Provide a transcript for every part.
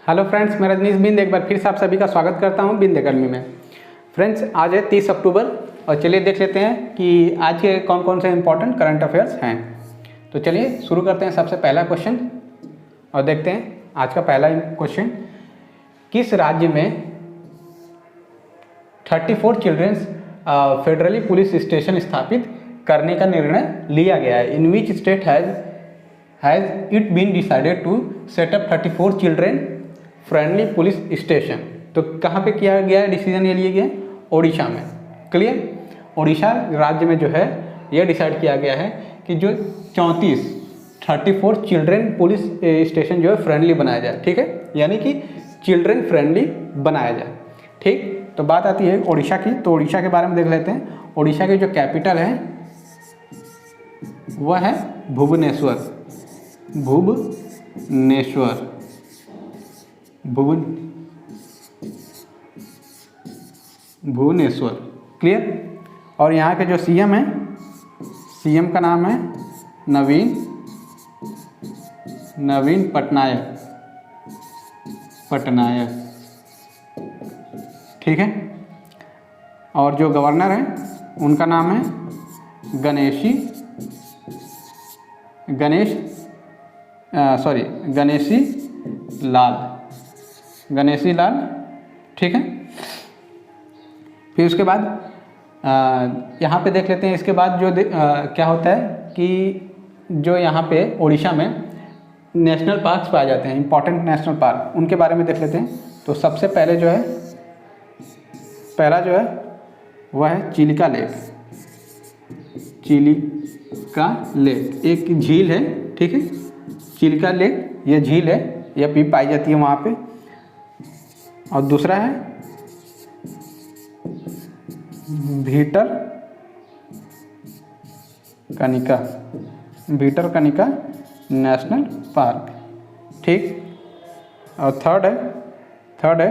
Hello friends, मैं रजनीश बिंद एक बार फिर से आप सभी का स्वागत करता हूं बिंद अकेडमी में। फ्रेंड्स, आज है 30 अक्टूबर और चलिए देख लेते हैं कि आज के कौन कौन से इंपॉर्टेंट करंट अफेयर्स हैं। तो चलिए शुरू करते हैं सबसे पहला क्वेश्चन और देखते हैं आज का पहला क्वेश्चन। किस राज्य में 34 चिल्ड्रंस फेडरली पुलिस स्टेशन स्थापित करने का निर्णय लिया गया है? In which state has it been decided to set up 34 children friendly police station? तो कहाँ पे किया गया है डिसीजन? ये लिए गया ओडिशा में। क्लियर? ओडिशा राज्य में जो है ये डिसाइड किया गया है कि जो 34 चिल्ड्रेन पुलिस स्टेशन जो है फ्रेंडली बनाया जाए। ठीक है, यानी कि चिल्ड्रेन फ्रेंडली बनाया जाए। ठीक, तो बात आती है ओडिशा की। तो ओडिशा के बारे में देख लेते हैं। ओडिशा की जो कैपिटल है वह है भुवनेश्वर। भुवनेश्वर। क्लियर? और यहाँ के जो सीएम है, सीएम का नाम है नवीन पटनायक। ठीक है, और जो गवर्नर है उनका नाम है गणेशी लाल। ठीक है, फिर उसके बाद यहाँ पे देख लेते हैं। इसके बाद जो क्या होता है कि जो यहाँ पे ओडिशा में नेशनल पार्क्स पाए जाते हैं, इंपॉर्टेंट नेशनल पार्क, उनके बारे में देख लेते हैं। तो सबसे पहले जो है वह है चिलिका लेक। एक झील है, ठीक है, चिलिका लेक, ये झील है, यह भी पाई जाती है वहाँ पे। और दूसरा है भीटरकनिका नेशनल पार्क। ठीक, और थर्ड है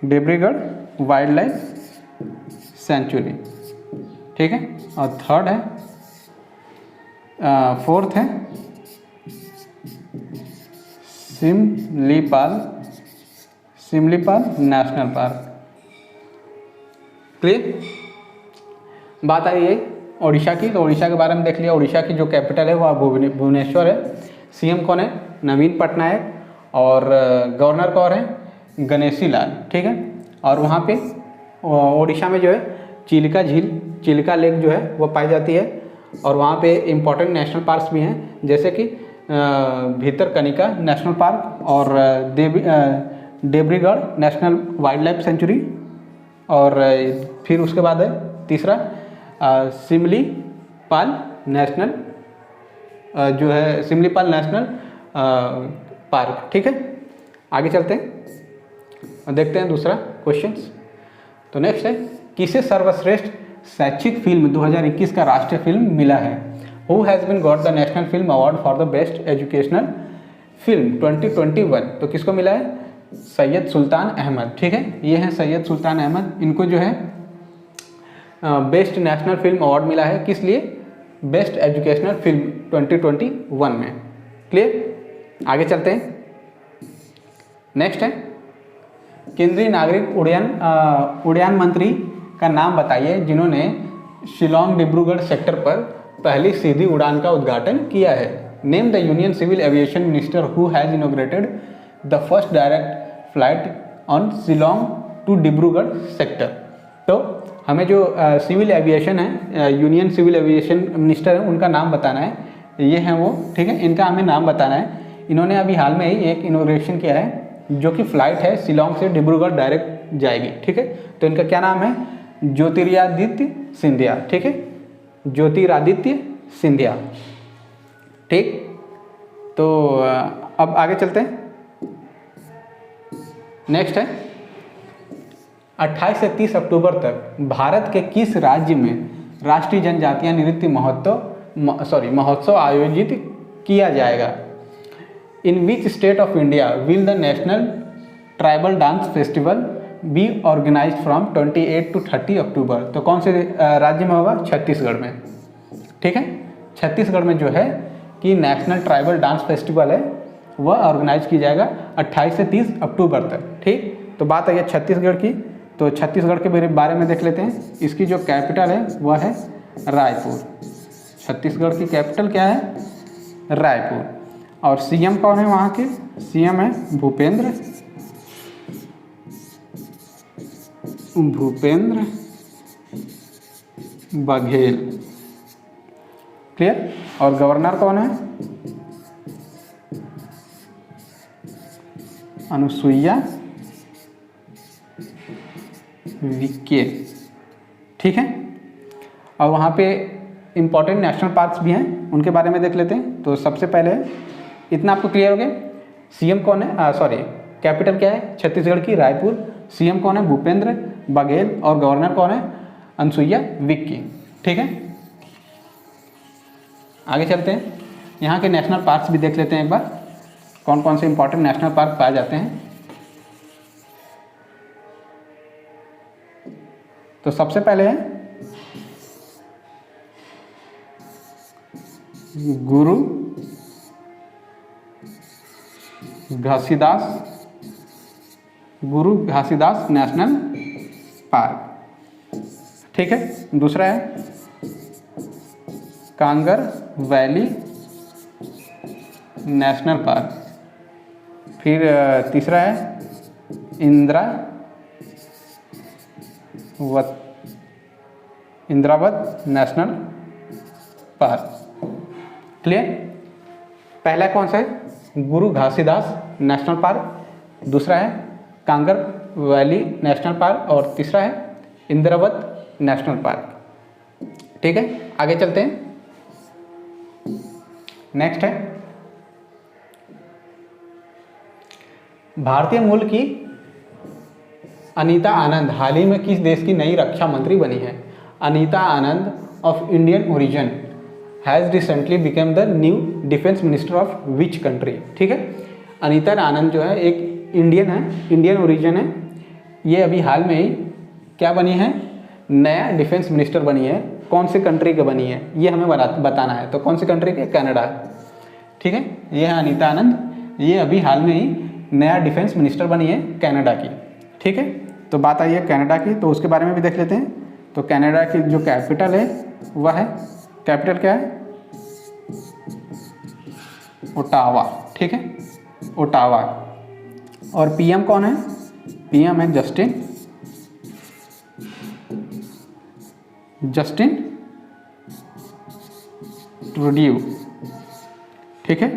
डेब्रीगढ़ वाइल्ड लाइफ सेंचुरी। ठीक है, और फोर्थ है सिमलीपाल नेशनल पार्क। क्लियर? बात आई है ओडिशा की। तो ओडिशा के बारे में देख लिया। ओडिशा की जो कैपिटल है वह भुवनेश्वर है। सीएम कौन है? नवीन पटनायक। और गवर्नर कौन है? गणेशी लाल। ठीक है, और वहाँ पे ओडिशा में जो है चिलिका लेक जो है वो पाई जाती है। और वहाँ पे इम्पोर्टेंट नेशनल पार्क्स भी हैं, जैसे कि भीतरकनिका नेशनल पार्क और डेब्रीगढ़ नेशनल वाइल्ड लाइफ सेंचुरी। और फिर उसके बाद है तीसरा सिमलीपाल नेशनल पार्क। ठीक है, आगे चलते हैं और देखते हैं दूसरा क्वेश्चंस। तो नेक्स्ट है, किसे सर्वश्रेष्ठ शैक्षिक फिल्म 2021 का राष्ट्रीय फिल्म मिला है? Who has been got the national film award for the best educational film 2021? तो किसको मिला है? सैयद सुल्तान अहमद। ठीक है, ये हैं सैयद सुल्तान अहमद। इनको जो है बेस्ट नेशनल फिल्म अवार्ड मिला है। किस लिए? बेस्ट एजुकेशनल फिल्म 2021 में। क्लियर? आगे चलते हैं। नेक्स्ट है, केंद्रीय नागरिक उड्डयन मंत्री का नाम बताइए जिन्होंने शिलोंग डिब्रूगढ़ सेक्टर पर पहली सीधी उड़ान का उद्घाटन किया है। Name the union civil aviation minister who has inaugurated the first direct flight on Shillong to Dibrugarh sector. तो हमें जो सिविल एविएशन है, यूनियन सिविल एविएशन मिनिस्टर है, उनका नाम बताना है। ये हैं वो। ठीक है, इनका हमें नाम बताना है। इन्होंने अभी हाल में ही एक इनॉग्रेशन किया है जो कि फ्लाइट है शिलोंग से डिब्रूगढ़ डायरेक्ट जाएगी। ठीक है, तो इनका क्या नाम है? ज्योतिरादित्य सिंधिया। ठीक है, ज्योतिरादित्य सिंधिया। ठीक, तो अब आगे चलते हैं। नेक्स्ट है, 28 से 30 अक्टूबर तक भारत के किस राज्य में राष्ट्रीय जनजातीय नृत्य महोत्सव आयोजित किया जाएगा? In which state of India will the national tribal dance festival be organise from 28 to 30 October? तो कौन से राज्य में होगा? छत्तीसगढ़ में। ठीक है। छत्तीसगढ़ में जो है कि नेशनल ट्राइबल डांस फेस्टिवल है वह ऑर्गेनाइज की जाएगा 28 से 30 अक्टूबर तक। ठीक, तो बात आई है छत्तीसगढ़ की, तो छत्तीसगढ़ के बारे में देख लेते हैं। इसकी जो कैपिटल है वह है रायपुर। छत्तीसगढ़ की कैपिटल क्या है? रायपुर। और सीएम कौन है वहाँ के? सीएम है भूपेंद्र बघेल। क्लियर? और गवर्नर कौन है? अनुसुईया विखे। ठीक है। और वहाँ पे इम्पॉर्टेंट नेशनल पार्क्स भी हैं, उनके बारे में देख लेते हैं। तो सबसे पहले इतना आपको क्लियर हो गया, सीएम कौन है, सॉरी कैपिटल क्या है छत्तीसगढ़ की? रायपुर। सीएम कौन है? भूपेंद्र बघेल। और गवर्नर कौन है? अनुसुईया विखे। ठीक है, आगे चलते हैं। यहाँ के नेशनल पार्क्स भी देख लेते हैं एक बार, कौन कौन से इंपॉर्टेंट नेशनल पार्क पाए जाते हैं। तो सबसे पहले है गुरु घासीदास नेशनल पार्क। ठीक है। दूसरा है कांगर वैली नेशनल पार्क। फिर तीसरा है इंद्रावत नेशनल पार्क। क्लियर? पहला कौन सा है? गुरु घासीदास नेशनल पार्क। दूसरा है कांगर वैली नेशनल पार्क। और तीसरा है इंद्रावत नेशनल पार्क। ठीक है, आगे चलते हैं। नेक्स्ट है भारतीय मूल की अनीता आनंद हाल ही में किस देश की नई रक्षा मंत्री बनी है? Anita Anand of Indian origin has recently become the new defence minister of which country? ठीक है, अनीता आनंद जो है एक इंडियन है, इंडियन ओरिजिन है। ये अभी हाल में ही क्या बनी है? नया डिफेंस मिनिस्टर बनी है। कौन सी कंट्री की बनी है ये हमें बताना है। तो कौन सी कंट्री के? कनाडा। ठीक है, ये है अनीता आनंद, ये अभी हाल में ही नया डिफेंस मिनिस्टर बनी है कनाडा की। ठीक है, तो बात आई है कनाडा की, तो उसके बारे में भी देख लेते हैं। तो कनाडा की जो कैपिटल है वह है, कैपिटल क्या है? ओटावा। ठीक है, ओटावा। और पीएम कौन है? पीएम है जस्टिन ट्रूडियो। ठीक है,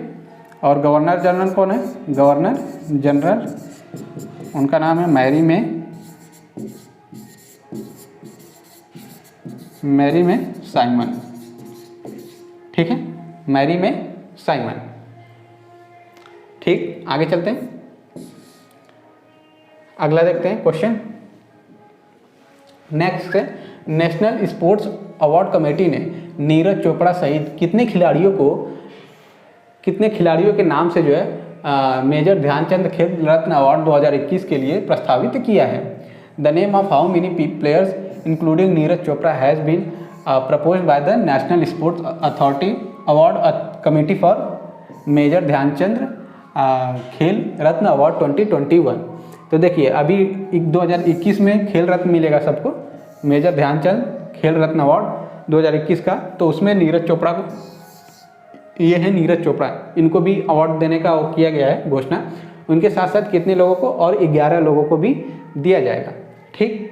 और गवर्नर जनरल कौन है? गवर्नर जनरल उनका नाम है मैरी में साइमन। ठीक है, मैरी में साइमन। ठीक, आगे चलते हैं। अगला देखते हैं क्वेश्चन। नेक्स्ट है नेशनल स्पोर्ट्स अवार्ड कमेटी ने नीरज चोपड़ा सहित कितने खिलाड़ियों के नाम से जो है मेजर ध्यानचंद खेल रत्न अवार्ड 2021 के लिए प्रस्तावित किया है? The name of how many players including Neeraj Chopra has been proposed by the national sports authority award committee for major Dhyan Chand Khel Ratna award 2021। तो देखिए अभी 2021 में खेल रत्न मिलेगा सबको, मेजर ध्यानचंद खेल रत्न अवार्ड 2021 का। तो उसमें नीरज चोपड़ा को, ये है नीरज चोपड़ा, इनको भी अवार्ड देने का किया गया है घोषणा। उनके साथ साथ कितने लोगों को? और 11 लोगों को भी दिया जाएगा। ठीक,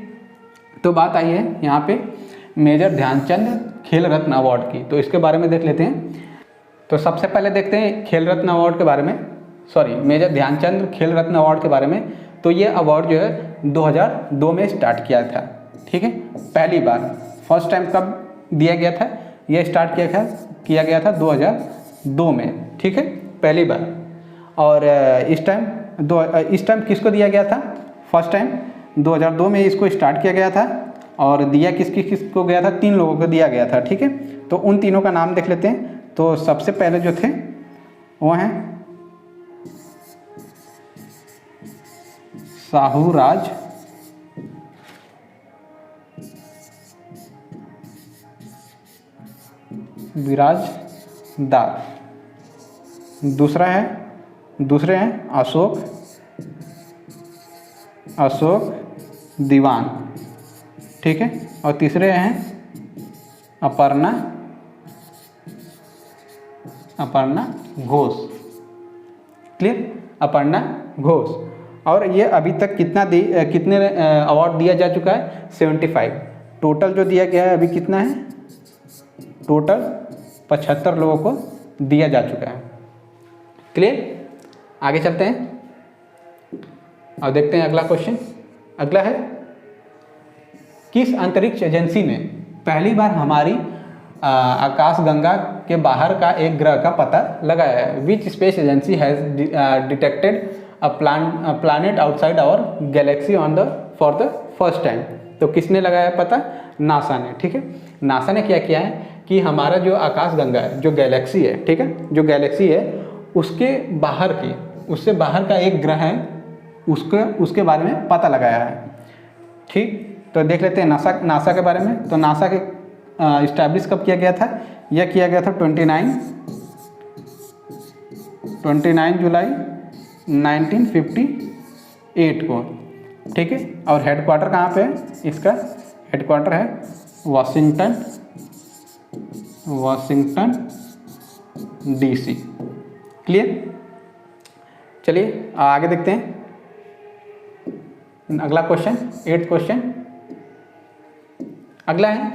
तो बात आई है यहाँ पे मेजर ध्यानचंद खेल रत्न अवार्ड की, तो इसके बारे में देख लेते हैं। तो सबसे पहले देखते हैं खेल रत्न अवार्ड के बारे में, sorry major Dhyan Chand Khel Ratna award के बारे में। तो ये अवार्ड जो है 2002 में स्टार्ट किया था। ठीक है, पहली बार, फर्स्ट टाइम कब दिया गया था? ये स्टार्ट किया गया था 2002 में। ठीक है, पहली बार। और इस टाइम किसको दिया गया था? फर्स्ट टाइम 2002 में इसको स्टार्ट किया गया था। और दिया किसको गया था? 3 लोगों को दिया गया था। ठीक है, तो उन तीनों का नाम देख लेते हैं। तो सबसे पहले जो थे वो हैं साहू राज, बिराजदार। दूसरे हैं अशोक दीवान, ठीक है। और तीसरे हैं अपर्णा घोष, क्लियर, अपर्णा घोष। और ये अभी तक कितने अवार्ड दिया जा चुका है? 75। टोटल जो दिया गया है अभी कितना है? टोटल 75 लोगों को दिया जा चुका है, क्लियर। आगे चलते हैं और देखते हैं अगला क्वेश्चन। अगला है, किस अंतरिक्ष एजेंसी ने पहली बार हमारी आकाशगंगा के बाहर का एक ग्रह का पता लगाया है? Which space agency has detected a planet outside our galaxy for the first time? तो किसने लगाया पता? नासा ने, ठीक है। नासा ने क्या किया है कि हमारा जो आकाशगंगा है, जो गैलेक्सी है, ठीक है, जो गैलेक्सी है उससे बाहर का एक ग्रह है, उसके बारे में पता लगाया है, ठीक। तो देख लेते हैं नासा के बारे में। तो नासा के इस्टेब्लिश कब किया गया था? यह किया गया था 29 जुलाई 1958 को, ठीक है। और हेडक्वार्टर कहाँ पे है? इसका हेडक्वार्टर है वाशिंगटन DC, क्लियर। चलिए आगे देखते हैं अगला क्वेश्चन, 8th क्वेश्चन। अगला है,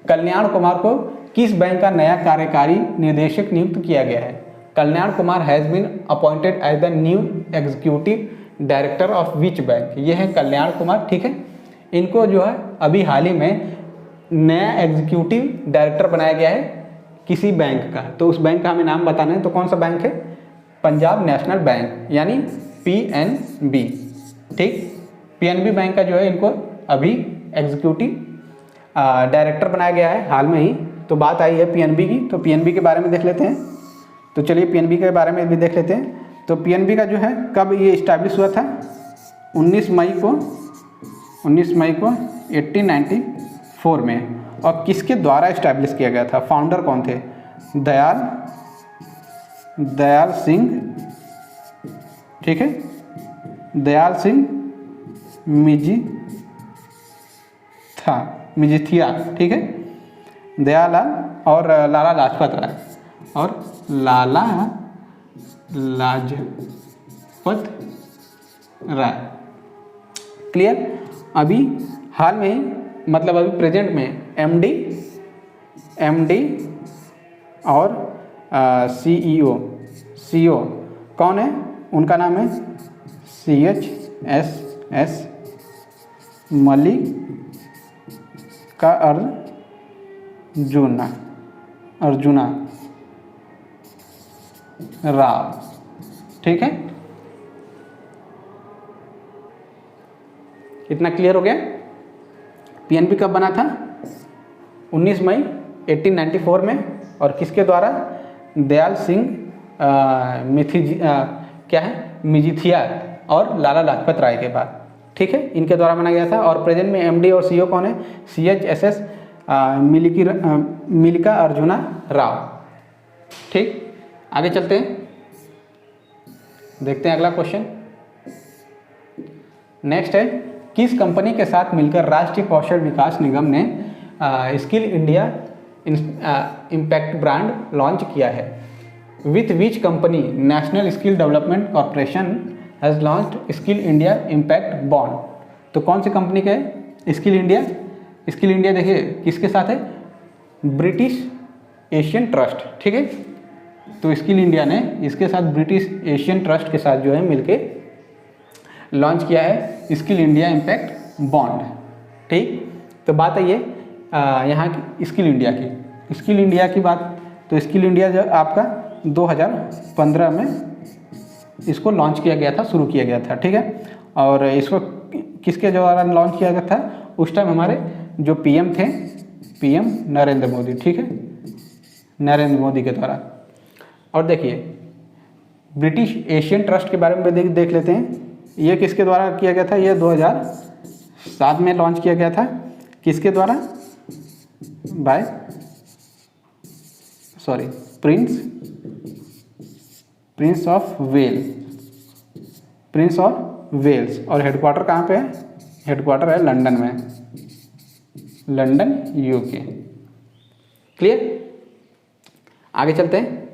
कल्याण कुमार को किस बैंक का नया कार्यकारी निदेशक नियुक्त किया गया है? Kalyan Kumar has been appointed as the new executive director of which bank? ये है कल्याण कुमार, ठीक है। इनको जो है अभी हाल ही में नया एग्जीक्यूटिव डायरेक्टर बनाया गया है किसी बैंक का। तो उस बैंक का हमें नाम बताना है, तो कौन सा बैंक है? पंजाब नेशनल बैंक, यानी PNB, ठीक। PNB बैंक का जो है इनको अभी एग्जीक्यूटिव डायरेक्टर बनाया गया है हाल में ही। तो बात आई है PNB की, तो PNB के बारे में देख लेते हैं। तो चलिए PNB के बारे में भी देख लेते हैं। तो PNB का जो है कब ये इस्टेब्लिश हुआ था? 19 मई को 1894 में। और किसके द्वारा इस्टेब्लिश किया गया था? फाउंडर कौन थे? दयाल सिंह, ठीक है, दयाल सिंह मजीठिया, ठीक है, दयालाल और लाला लाजपत राय, और लाला लाजपत राय, क्लियर। अभी हाल में, मतलब अभी प्रेजेंट में MD और CEO कौन है? उनका नाम है CHSS मल्लिका अर्जुना राव, ठीक है। इतना क्लियर हो गया? PNB कब बना था? 19 मई 1894 में। और किसके द्वारा? दयाल सिंह मजीठिया और लाला लाजपत राय के बाद, ठीक है, इनके द्वारा बनाया गया था। और प्रेजेंट में MD और CEO कौन है? CHSS मल्लिका अर्जुना राव, ठीक। आगे चलते हैं, देखते हैं अगला क्वेश्चन। नेक्स्ट है, किस कंपनी के साथ मिलकर राष्ट्रीय कौशल विकास निगम ने skill India impact brand launch किया है? With which company national skill development corporation has launched skill India impact bond? तो कौन सी कंपनी का है स्किल इंडिया? स्किल इंडिया देखिए किसके साथ है? ब्रिटिश एशियन ट्रस्ट, ठीक है। तो स्किल इंडिया ने इसके साथ ब्रिटिश एशियन ट्रस्ट के साथ जो है मिलके लॉन्च किया है स्किल इंडिया इम्पैक्ट बॉन्ड, ठीक। तो बात है ये यहाँ की स्किल इंडिया की। स्किल इंडिया की बात, तो स्किल इंडिया जो आपका 2015 में इसको लॉन्च किया गया था, शुरू किया गया था, ठीक है। और इसको किसके द्वारा लॉन्च किया गया था? उस टाइम हमारे जो PM थे, PM नरेंद्र मोदी, ठीक है, नरेंद्र मोदी के द्वारा। और देखिए ब्रिटिश एशियन ट्रस्ट के बारे में देख लेते हैं। ये किसके द्वारा किया गया था? ये 2007 में लॉन्च किया गया था। किसके द्वारा? By prince of Wales. और हेडक्वार्टर कहाँ पे है? हेडक्वार्टर है लंदन में, लंदन यूके। क्लियर? आगे चलते हैं।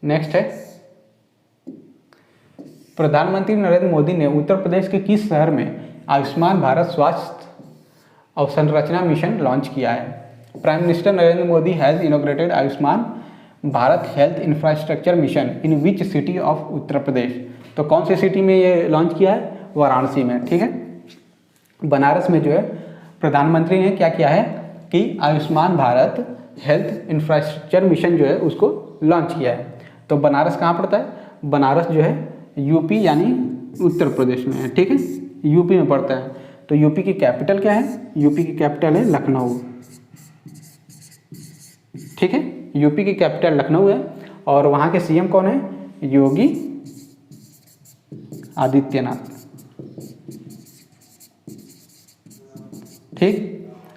नेक्स्ट है, प्रधानमंत्री नरेंद्र मोदी ने उत्तर प्रदेश के किस शहर में आयुष्मान भारत स्वास्थ्य अवसंरचना मिशन लॉन्च किया है? Prime minister Narendra Modi has inaugurated Ayushman Bharat health infrastructure mission in which city of Uttar Pradesh. तो कौन सी सिटी में ये लॉन्च किया है? वाराणसी में। ठीक है, बनारस में जो है प्रधानमंत्री ने क्या किया है कि Ayushman Bharat health infrastructure mission जो है उसको लॉन्च किया है। तो बनारस कहाँ पड़ता है? बनारस जो है यूपी यानी उत्तर प्रदेश में है। ठीक है, यूपी में पड़ता है। तो यूपी की कैपिटल क्या है? यूपी की कैपिटल है लखनऊ। ठीक है, यूपी की कैपिटल लखनऊ है और वहाँ के सीएम कौन है? योगी आदित्यनाथ। ठीक,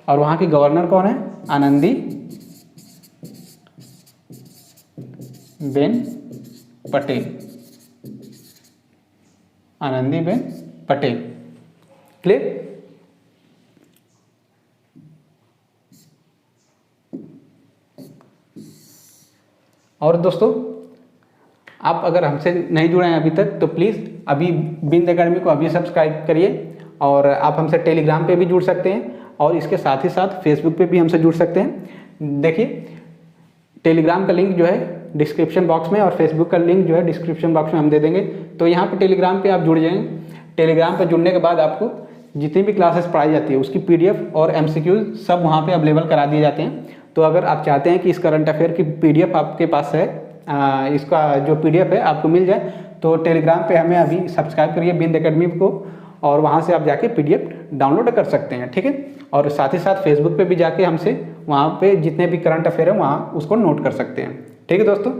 और वहाँ की गवर्नर कौन है? आनंदी बेन पटेल। क्लियर? और दोस्तों, आप अगर हमसे नहीं जुड़े हैं अभी तक तो प्लीज़ अभी बिंद एकेडमी को अभी सब्सक्राइब करिए। और आप हमसे टेलीग्राम पे भी जुड़ सकते हैं और इसके साथ ही साथ फेसबुक पे भी हमसे जुड़ सकते हैं। देखिए, टेलीग्राम का लिंक जो है डिस्क्रिप्शन बॉक्स में और फेसबुक का लिंक जो है डिस्क्रिप्शन बॉक्स में हम दे देंगे। तो यहाँ पे टेलीग्राम पे आप जुड़ जाएंगे। टेलीग्राम पे जुड़ने के बाद आपको जितनी भी क्लासेस पढ़ाई जाती है उसकी पीडीएफ और एमसीक्यूज सब वहाँ पे अवेलेबल करा दिए जाते हैं। तो अगर आप चाहते हैं कि इस करंट अफेयर की पीडीएफ आपके पास है, इसका जो पीडीएफ है आपको मिल जाए, तो टेलीग्राम पे हमें अभी सब्सक्राइब करिए बिंद एकेडमी को और वहाँ से आप जाके पीडीएफ डाउनलोड कर सकते हैं। ठीक है, और साथ ही साथ फेसबुक पे भी जाके हमसे वहाँ पे जितने भी करंट अफेयर है वहाँ उसको नोट कर सकते हैं। ठीक है दोस्तों,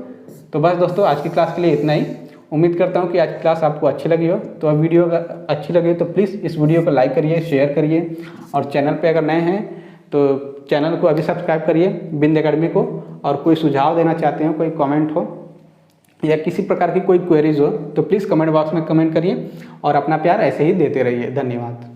तो बस दोस्तों आज की क्लास के लिए इतना ही। उम्मीद करता हूँ कि आज की क्लास आपको अच्छी लगी हो। तो अब वीडियो अच्छी लगी तो प्लीज़ इस वीडियो को लाइक करिए, शेयर करिए और चैनल पे अगर नए हैं तो चैनल को अभी सब्सक्राइब करिए बिंद एकेडमी को। और कोई सुझाव देना चाहते हो, कोई कमेंट हो या किसी प्रकार की कोई क्वेरीज हो तो प्लीज़ कमेंट बॉक्स में कमेंट करिए और अपना प्यार ऐसे ही देते रहिए। धन्यवाद।